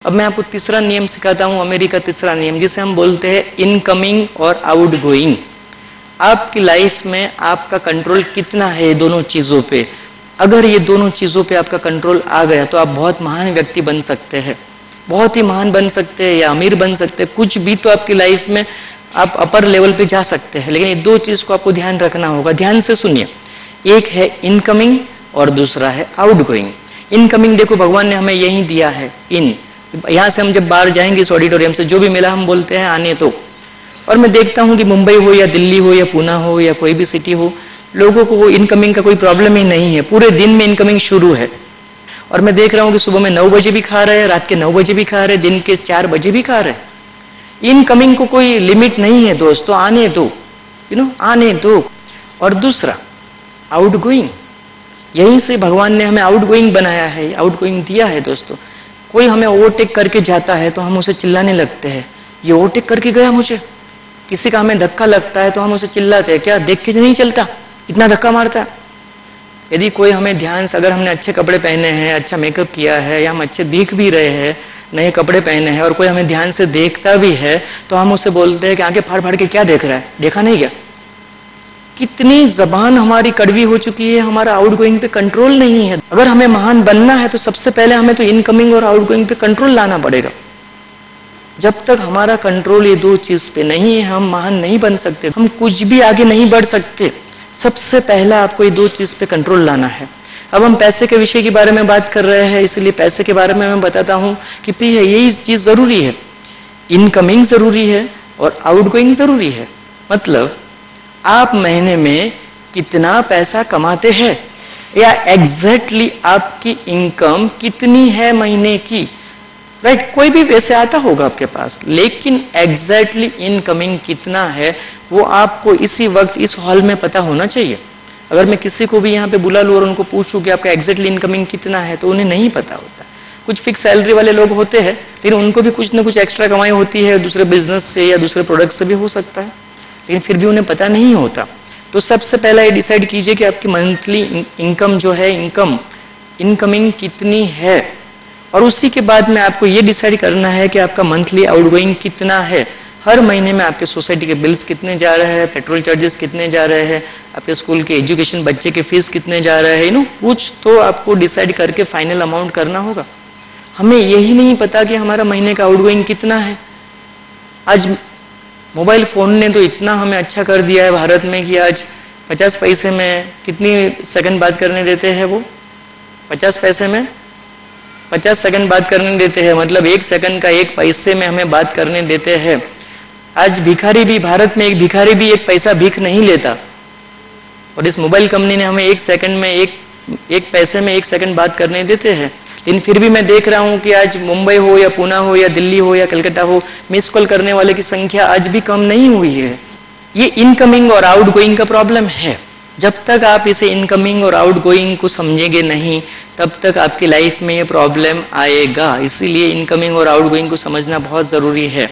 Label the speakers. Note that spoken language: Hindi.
Speaker 1: अब मैं आपको तीसरा नियम सिखाता हूं, अमेरिका तीसरा नियम, जिसे हम बोलते हैं इनकमिंग और आउटगोइंग। आपकी लाइफ में आपका कंट्रोल कितना है ये दोनों चीजों पे। अगर ये दोनों चीजों पे आपका कंट्रोल आ गया तो आप बहुत महान व्यक्ति बन सकते हैं, बहुत ही महान बन सकते हैं या अमीर बन सकते हैं, कुछ भी तो आपकी लाइफ में आप अपर लेवल पे जा सकते हैं। लेकिन ये दो चीज को आपको ध्यान रखना होगा। ध्यान से सुनिए, एक है इनकमिंग और दूसरा है आउटगोइंग। इनकमिंग देखो भगवान ने हमें यही दिया है, इन, यहां से हम जब बाहर जाएंगे इस ऑडिटोरियम से, जो भी मिला हम बोलते हैं आने तो। और मैं देखता हूं कि मुंबई हो या दिल्ली हो या पूना हो या कोई भी सिटी हो, लोगों को वो इनकमिंग का कोई प्रॉब्लम ही नहीं है, पूरे दिन में इनकमिंग शुरू है। और मैं देख रहा हूं कि सुबह में 9 बजे भी खा रहे हैं, रात के 9 बजे भी खा रहे हैं, दिन के 4 बजे भी खा रहे हैं। इनकमिंग को कोई लिमिट नहीं है दोस्तों, आने दो, आने दो। और दूसरा आउटगोइंग, यहीं से भगवान ने हमें आउटगोइंग बनाया है, आउटगोइंग दिया है दोस्तों। कोई हमें ओवरटेक करके जाता है तो हम उसे चिल्लाने लगते हैं, ये ओवरटेक करके गया मुझे। किसी का हमें धक्का लगता है तो हम उसे चिल्लाते हैं, क्या देख के नहीं चलता, इतना धक्का मारता है। यदि कोई हमें ध्यान से, अगर हमने अच्छे कपड़े पहने हैं, अच्छा मेकअप किया है, या हम अच्छे दिख भी रहे हैं, नए कपड़े पहने हैं, और कोई हमें ध्यान से देखता भी है तो हम उसे बोलते हैं कि आंखें फाड़ फाड़ के क्या देख रहा है, देखा नहीं क्या। कितनी जबान हमारी कड़वी हो चुकी है, हमारा आउटगोइंग पे कंट्रोल नहीं है। अगर हमें महान बनना है तो सबसे पहले हमें तो इनकमिंग और आउटगोइंग पे कंट्रोल लाना पड़ेगा। जब तक हमारा कंट्रोल ये दो चीज पे नहीं है, हम महान नहीं बन सकते, हम कुछ भी आगे नहीं बढ़ सकते। सबसे पहला आपको ये दो चीज पे कंट्रोल लाना है। अब हम पैसे के विषय के बारे में बात कर रहे हैं, इसलिए पैसे के बारे में मैं बताता हूं कि प्रिय यही चीज जरूरी है, इनकमिंग जरूरी है और आउटगोइंग जरूरी है। मतलब आप महीने में कितना पैसा कमाते हैं, या एग्जैक्टली आपकी इनकम कितनी है महीने की, राइट। कोई भी पैसे आता होगा आपके पास, लेकिन एग्जैक्टली इनकमिंग कितना है वो आपको इसी वक्त इस हॉल में पता होना चाहिए। अगर मैं किसी को भी यहाँ पे बुला लूँ और उनको पूछूं कि आपका एग्जैक्टली इनकमिंग कितना है, तो उन्हें नहीं पता होता। कुछ फिक्स सैलरी वाले लोग होते हैं, लेकिन उनको भी कुछ ना कुछ एक्स्ट्रा कमाई होती है, दूसरे बिजनेस से या दूसरे प्रोडक्ट से भी हो सकता है, लेकिन फिर भी उन्हें पता नहीं होता। तो सबसे पहला ये डिसाइड कीजिए कि आपकी मंथली इनकम जो है, इनकमिंग कितनी है, और उसी के बाद में आपको ये डिसाइड करना है कि आपका मंथली आउटगोइंग कितना है। हर महीने में आपके सोसाइटी के बिल्स कितने जा रहे हैं, पेट्रोल चार्जेस कितने जा रहे हैं, आपके स्कूल के एजुकेशन, बच्चे के फीस कितने जा रहे हैं, कुछ तो आपको डिसाइड करके फाइनल अमाउंट करना होगा। हमें यही नहीं पता कि हमारा महीने का आउटगोइंग कितना है। आज मोबाइल फोन ने तो इतना हमें अच्छा कर दिया है भारत में कि आज 50 पैसे में कितनी सेकंड बात करने देते हैं वो, 50 पैसे में 50 सेकंड बात करने देते हैं, मतलब 1 सेकंड का 1 पैसे में हमें बात करने देते हैं। आज भिखारी भी, भारत में एक भिखारी भी 1 पैसा भीख नहीं लेता, और इस मोबाइल कंपनी ने हमें 1 सेकंड में 1 पैसे में 1 सेकंड बात करने देते हैं। लेकिन फिर भी मैं देख रहा हूं कि आज मुंबई हो या पूना हो या दिल्ली हो या कलकत्ता हो, मिस कॉल करने वाले की संख्या आज भी कम नहीं हुई है। ये इनकमिंग और आउटगोइंग का प्रॉब्लम है। जब तक आप इसे इनकमिंग और आउटगोइंग को समझेंगे नहीं, तब तक आपकी लाइफ में ये प्रॉब्लम आएगा। इसीलिए इनकमिंग और आउटगोइंग को समझना बहुत जरूरी है।